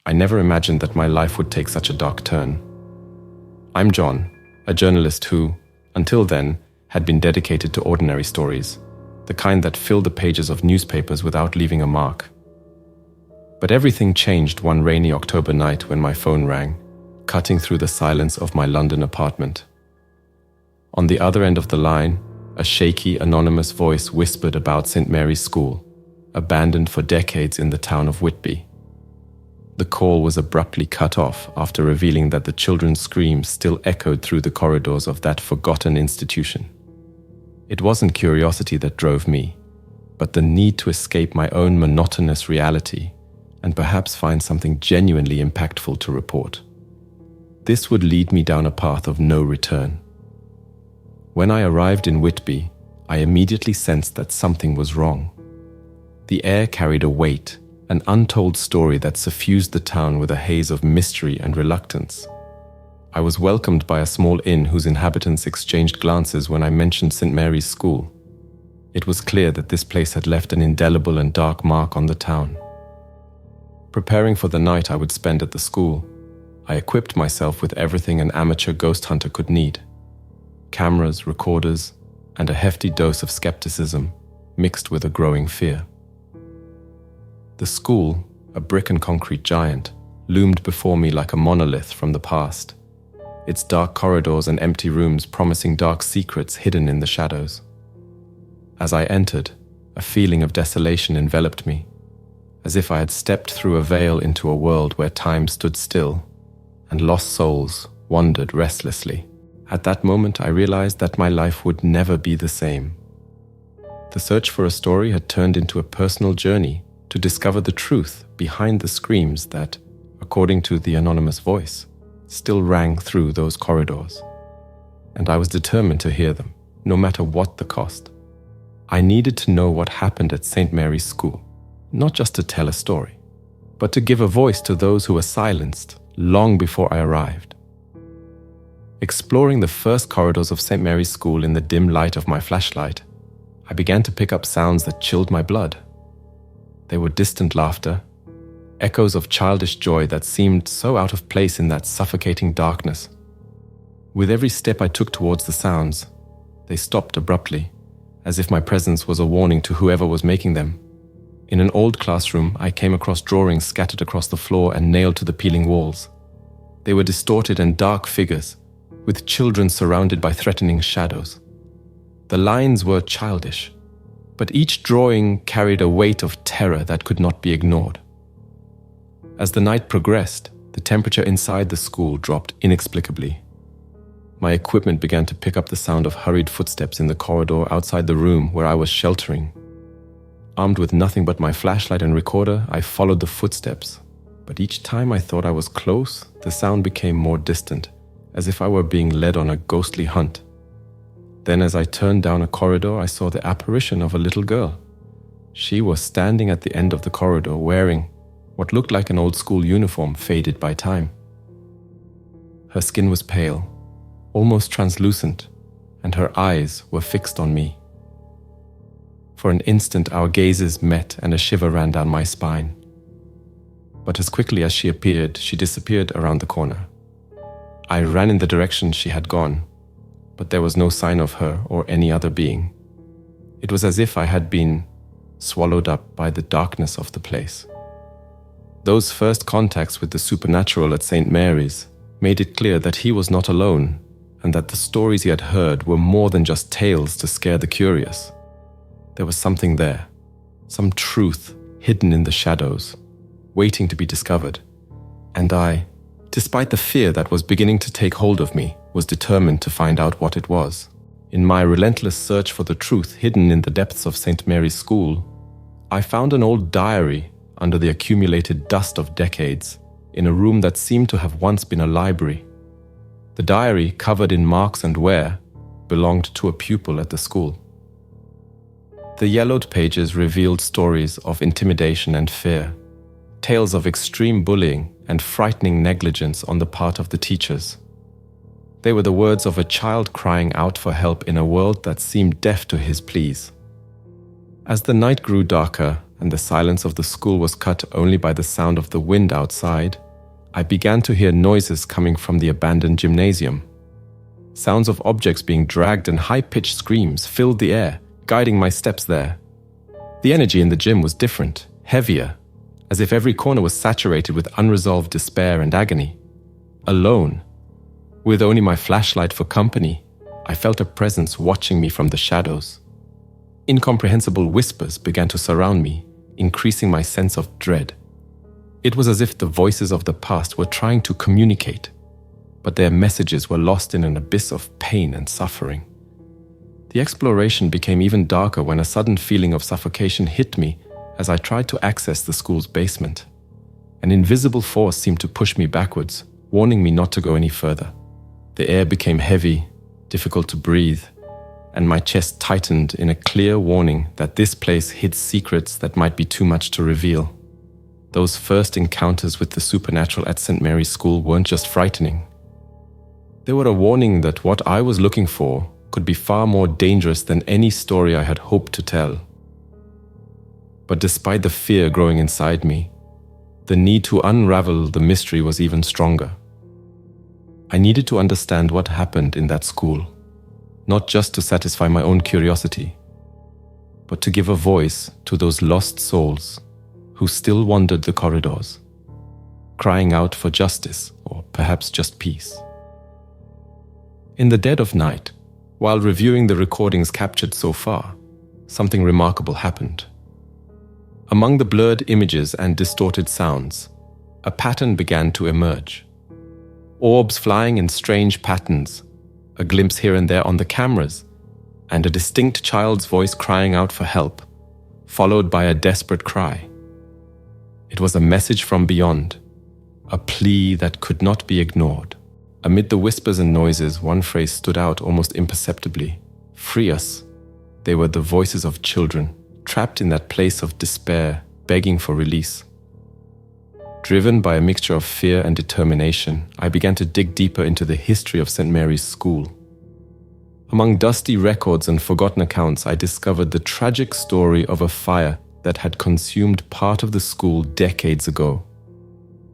I never imagined that my life would take such a dark turn. I'm John, a journalist who, until then, had been dedicated to ordinary stories, the kind that filled the pages of newspapers without leaving a mark. But everything changed one rainy October night when my phone rang, cutting through the silence of my London apartment. On the other end of the line, a shaky, anonymous voice whispered about St. Mary's School, abandoned for decades in the town of Whitby. The call was abruptly cut off after revealing that the children's screams still echoed through the corridors of that forgotten institution. It wasn't curiosity that drove me, but the need to escape my own monotonous reality and perhaps find something genuinely impactful to report. This would lead me down a path of no return. When I arrived in Whitby, I immediately sensed that something was wrong. The air carried a weight, an untold story that suffused the town with a haze of mystery and reluctance. I was welcomed by a small inn whose inhabitants exchanged glances when I mentioned St. Mary's School. It was clear that this place had left an indelible and dark mark on the town. Preparing for the night I would spend at the school, I equipped myself with everything an amateur ghost hunter could need: cameras, recorders, and a hefty dose of skepticism mixed with a growing fear. The school, a brick and concrete giant, loomed before me like a monolith from the past, its dark corridors and empty rooms promising dark secrets hidden in the shadows. As I entered, a feeling of desolation enveloped me, as if I had stepped through a veil into a world where time stood still and lost souls wandered restlessly. At that moment, I realized that my life would never be the same. The search for a story had turned into a personal journey to discover the truth behind the screams that, according to the anonymous voice, still rang through those corridors. And I was determined to hear them, no matter what the cost. I needed to know what happened at St. Mary's School, not just to tell a story, but to give a voice to those who were silenced long before I arrived. Exploring the first corridors of St. Mary's School in the dim light of my flashlight, I began to pick up sounds that chilled my blood. They were distant laughter, echoes of childish joy that seemed so out of place in that suffocating darkness. With every step I took towards the sounds, they stopped abruptly, as if my presence was a warning to whoever was making them. In an old classroom, I came across drawings scattered across the floor and nailed to the peeling walls. They were distorted and dark figures, with children surrounded by threatening shadows. The lines were childish, but each drawing carried a weight of terror that could not be ignored. As the night progressed, the temperature inside the school dropped inexplicably. My equipment began to pick up the sound of hurried footsteps in the corridor outside the room where I was sheltering. Armed with nothing but my flashlight and recorder, I followed the footsteps, but each time I thought I was close, the sound became more distant, as if I were being led on a ghostly hunt. Then as I turned down a corridor, I saw the apparition of a little girl. She was standing at the end of the corridor wearing what looked like an old school uniform faded by time. Her skin was pale, almost translucent, and her eyes were fixed on me. For an instant our gazes met and a shiver ran down my spine. But as quickly as she appeared, she disappeared around the corner. I ran in the direction she had gone, but there was no sign of her or any other being. It was as if I had been swallowed up by the darkness of the place. Those first contacts with the supernatural at St. Mary's made it clear that he was not alone, and that the stories he had heard were more than just tales to scare the curious. There was something there, some truth hidden in the shadows, waiting to be discovered. And I, despite the fear that was beginning to take hold of me, was determined to find out what it was. In my relentless search for the truth hidden in the depths of St. Mary's School, I found an old diary under the accumulated dust of decades in a room that seemed to have once been a library. The diary, covered in marks and wear, belonged to a pupil at the school. The yellowed pages revealed stories of intimidation and fear, tales of extreme bullying and frightening negligence on the part of the teachers. They were the words of a child crying out for help in a world that seemed deaf to his pleas. As the night grew darker and the silence of the school was cut only by the sound of the wind outside, I began to hear noises coming from the abandoned gymnasium. Sounds of objects being dragged and high-pitched screams filled the air, guiding my steps there. The energy in the gym was different, heavier, as if every corner was saturated with unresolved despair and agony. Alone, with only my flashlight for company, I felt a presence watching me from the shadows. Incomprehensible whispers began to surround me, increasing my sense of dread. It was as if the voices of the past were trying to communicate, but their messages were lost in an abyss of pain and suffering. The exploration became even darker when a sudden feeling of suffocation hit me as I tried to access the school's basement. An invisible force seemed to push me backwards, warning me not to go any further. The air became heavy, difficult to breathe, and my chest tightened in a clear warning that this place hid secrets that might be too much to reveal. Those first encounters with the supernatural at St. Mary's School weren't just frightening. They were a warning that what I was looking for could be far more dangerous than any story I had hoped to tell. But despite the fear growing inside me, the need to unravel the mystery was even stronger. I needed to understand what happened in that school, not just to satisfy my own curiosity, but to give a voice to those lost souls who still wandered the corridors, crying out for justice or perhaps just peace. In the dead of night, while reviewing the recordings captured so far, something remarkable happened. Among the blurred images and distorted sounds, a pattern began to emerge. Orbs flying in strange patterns, a glimpse here and there on the cameras, and a distinct child's voice crying out for help, followed by a desperate cry. It was a message from beyond, a plea that could not be ignored. Amid the whispers and noises, one phrase stood out almost imperceptibly. "Free us." They were the voices of children, trapped in that place of despair, begging for release. Driven by a mixture of fear and determination, I began to dig deeper into the history of St. Mary's School. Among dusty records and forgotten accounts, I discovered the tragic story of a fire that had consumed part of the school decades ago.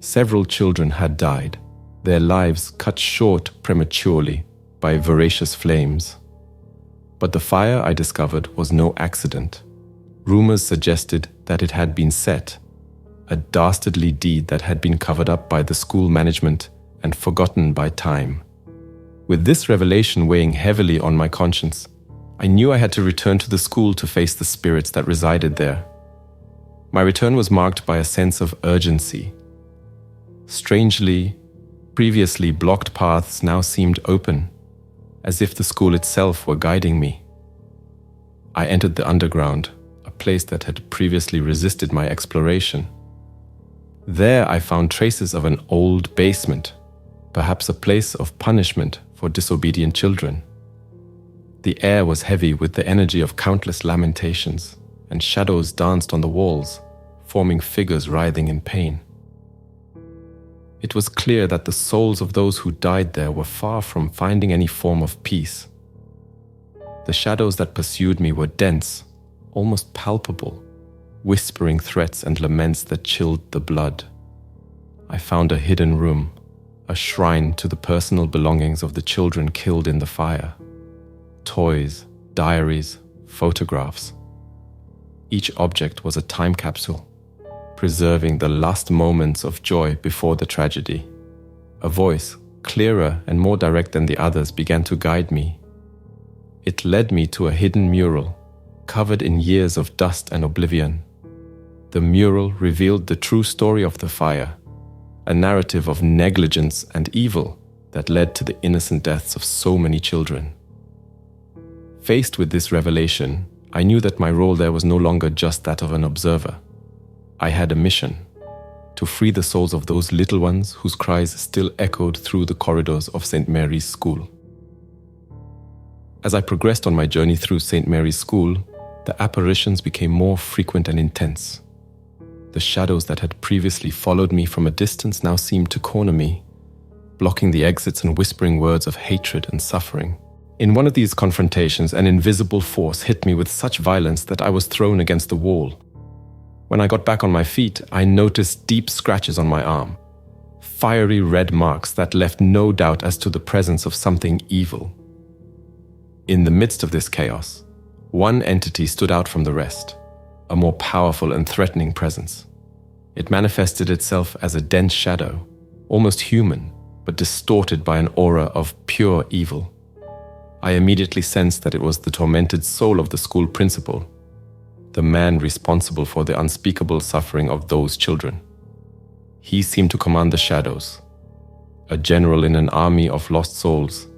Several children had died, their lives cut short prematurely by voracious flames. But the fire, I discovered, was no accident. Rumors suggested that it had been set, a dastardly deed that had been covered up by the school management and forgotten by time. With this revelation weighing heavily on my conscience, I knew I had to return to the school to face the spirits that resided there. My return was marked by a sense of urgency. Strangely, previously blocked paths now seemed open, as if the school itself were guiding me. I entered the underground, a place that had previously resisted my exploration. There I found traces of an old basement, perhaps a place of punishment for disobedient children. The air was heavy with the energy of countless lamentations, and shadows danced on the walls, forming figures writhing in pain. It was clear that the souls of those who died there were far from finding any form of peace. The shadows that pursued me were dense, almost palpable, whispering threats and laments that chilled the blood. I found a hidden room, a shrine to the personal belongings of the children killed in the fire. Toys, diaries, photographs. Each object was a time capsule, preserving the last moments of joy before the tragedy. A voice, clearer and more direct than the others, began to guide me. It led me to a hidden mural, covered in years of dust and oblivion. The mural revealed the true story of the fire, a narrative of negligence and evil that led to the innocent deaths of so many children. Faced with this revelation, I knew that my role there was no longer just that of an observer. I had a mission: to free the souls of those little ones whose cries still echoed through the corridors of St. Mary's School. As I progressed on my journey through St. Mary's School, the apparitions became more frequent and intense. The shadows that had previously followed me from a distance now seemed to corner me, blocking the exits and whispering words of hatred and suffering. In one of these confrontations, an invisible force hit me with such violence that I was thrown against the wall. When I got back on my feet, I noticed deep scratches on my arm, fiery red marks that left no doubt as to the presence of something evil. In the midst of this chaos, one entity stood out from the rest, a more powerful and threatening presence. It manifested itself as a dense shadow, almost human, but distorted by an aura of pure evil. I immediately sensed that it was the tormented soul of the school principal, the man responsible for the unspeakable suffering of those children. He seemed to command the shadows, a general in an army of lost souls,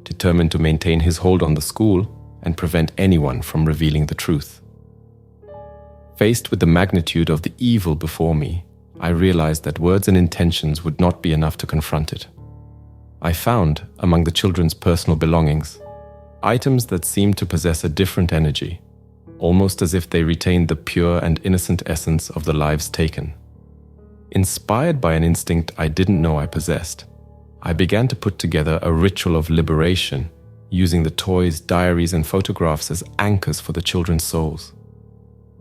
determined to maintain his hold on the school and prevent anyone from revealing the truth. Faced with the magnitude of the evil before me, I realized that words and intentions would not be enough to confront it. I found, among the children's personal belongings, items that seemed to possess a different energy, almost as if they retained the pure and innocent essence of the lives taken. Inspired by an instinct I didn't know I possessed, I began to put together a ritual of liberation, using the toys, diaries, and photographs as anchors for the children's souls.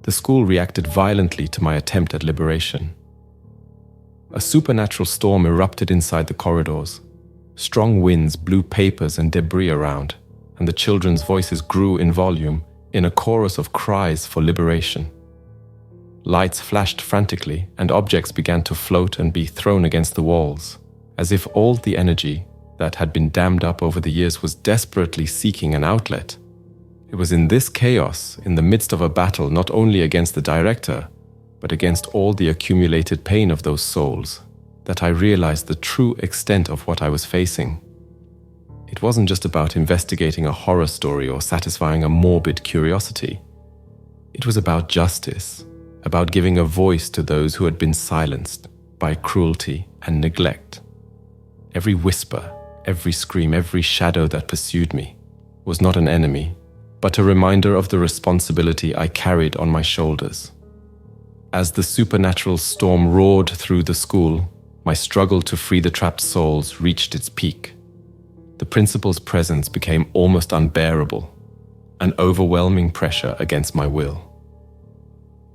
The school reacted violently to my attempt at liberation. A supernatural storm erupted inside the corridors. Strong winds blew papers and debris around, and the children's voices grew in volume in a chorus of cries for liberation. Lights flashed frantically, and objects began to float and be thrown against the walls, as if all the energy that had been dammed up over the years was desperately seeking an outlet. It was in this chaos, in the midst of a battle not only against the director, but against all the accumulated pain of those souls, that I realized the true extent of what I was facing. It wasn't just about investigating a horror story or satisfying a morbid curiosity. It was about justice, about giving a voice to those who had been silenced by cruelty and neglect. Every whisper, every scream, every shadow that pursued me was not an enemy, but a reminder of the responsibility I carried on my shoulders. As the supernatural storm roared through the school, my struggle to free the trapped souls reached its peak. The principal's presence became almost unbearable, an overwhelming pressure against my will.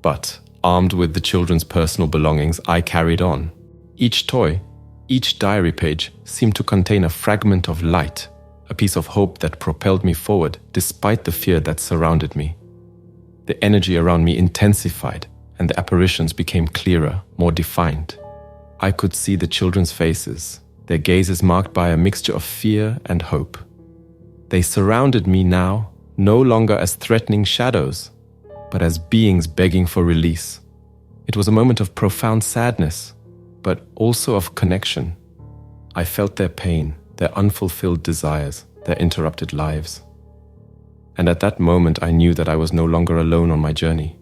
But, armed with the children's personal belongings, I carried on. Each toy, each diary page seemed to contain a fragment of light, a piece of hope that propelled me forward despite the fear that surrounded me. The energy around me intensified, and the apparitions became clearer, more defined. I could see the children's faces, their gazes marked by a mixture of fear and hope. They surrounded me now, no longer as threatening shadows, but as beings begging for release. It was a moment of profound sadness, but also of connection. I felt their pain, their unfulfilled desires, their interrupted lives. And at that moment I knew that I was no longer alone on my journey.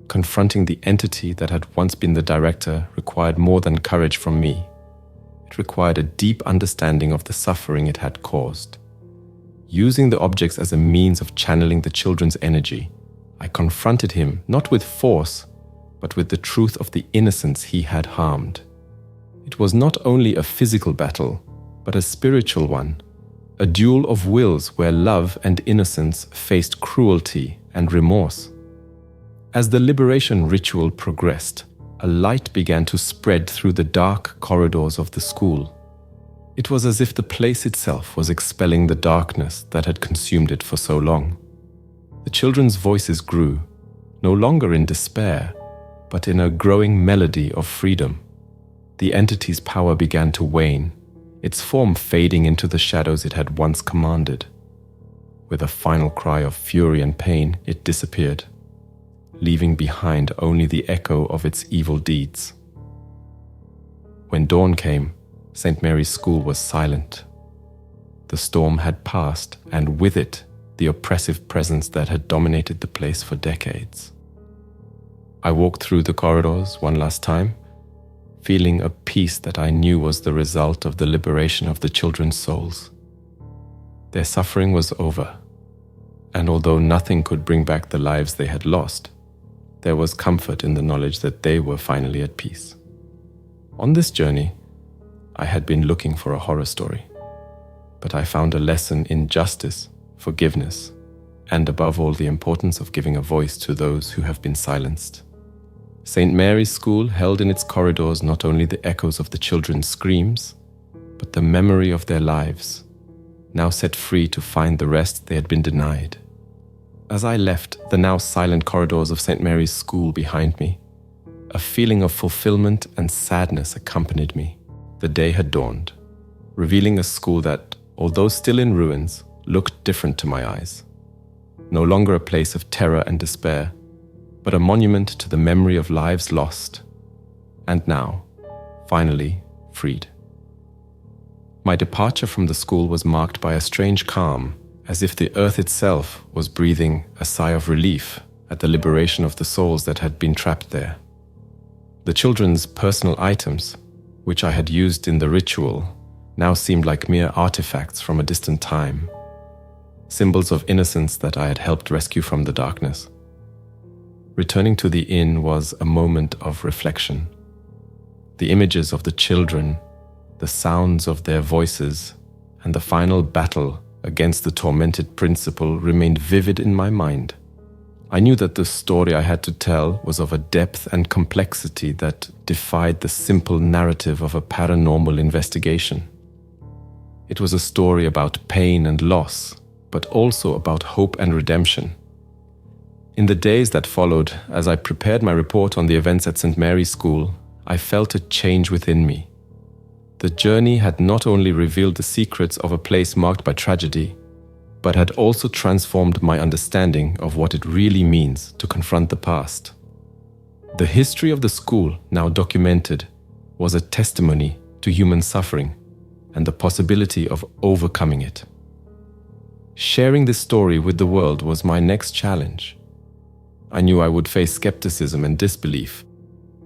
Confronting the entity that had once been the director required more than courage from me. It required a deep understanding of the suffering it had caused. Using the objects as a means of channeling the children's energy, I confronted him not with force, but with the truth of the innocence he had harmed. It was not only a physical battle, but a spiritual one, a duel of wills where love and innocence faced cruelty and remorse. As the liberation ritual progressed, a light began to spread through the dark corridors of the school. It was as if the place itself was expelling the darkness that had consumed it for so long. The children's voices grew, no longer in despair, but in a growing melody of freedom. The entity's power began to wane, its form fading into the shadows it had once commanded. With a final cry of fury and pain, it disappeared, leaving behind only the echo of its evil deeds. When dawn came, St. Mary's School was silent. The storm had passed, and with it, the oppressive presence that had dominated the place for decades. I walked through the corridors one last time, feeling a peace that I knew was the result of the liberation of the children's souls. Their suffering was over, and although nothing could bring back the lives they had lost, there was comfort in the knowledge that they were finally at peace. On this journey, I had been looking for a horror story, but I found a lesson in justice, forgiveness, and above all the importance of giving a voice to those who have been silenced. St. Mary's School held in its corridors not only the echoes of the children's screams, but the memory of their lives, now set free to find the rest they had been denied. As I left the now silent corridors of St. Mary's School behind me, a feeling of fulfillment and sadness accompanied me. The day had dawned, revealing a school that, although still in ruins, looked different to my eyes. No longer a place of terror and despair, but a monument to the memory of lives lost, and now, finally, freed. My departure from the school was marked by a strange calm, as if the earth itself was breathing a sigh of relief at the liberation of the souls that had been trapped there. The children's personal items, which I had used in the ritual, now seemed like mere artifacts from a distant time, symbols of innocence that I had helped rescue from the darkness. Returning to the inn was a moment of reflection. The images of the children, the sounds of their voices, and the final battle against the tormented principal remained vivid in my mind. I knew that the story I had to tell was of a depth and complexity that defied the simple narrative of a paranormal investigation. It was a story about pain and loss, but also about hope and redemption. In the days that followed, as I prepared my report on the events at St. Mary's School, I felt a change within me. The journey had not only revealed the secrets of a place marked by tragedy, but had also transformed my understanding of what it really means to confront the past. The history of the school, now documented, was a testimony to human suffering and the possibility of overcoming it. Sharing this story with the world was my next challenge. I knew I would face skepticism and disbelief,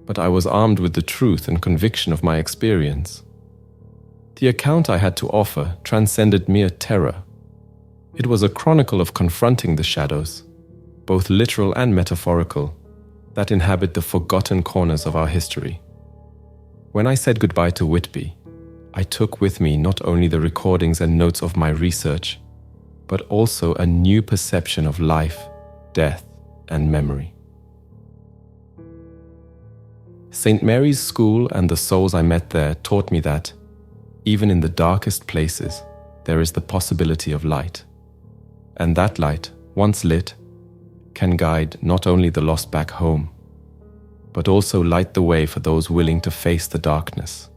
but I was armed with the truth and conviction of my experience. The account I had to offer transcended mere terror. It was a chronicle of confronting the shadows, both literal and metaphorical, that inhabit the forgotten corners of our history. When I said goodbye to Whitby, I took with me not only the recordings and notes of my research, but also a new perception of life, death, and memory. St. Mary's School and the souls I met there taught me that, even in the darkest places, there is the possibility of light. And that light, once lit, can guide not only the lost back home, but also light the way for those willing to face the darkness.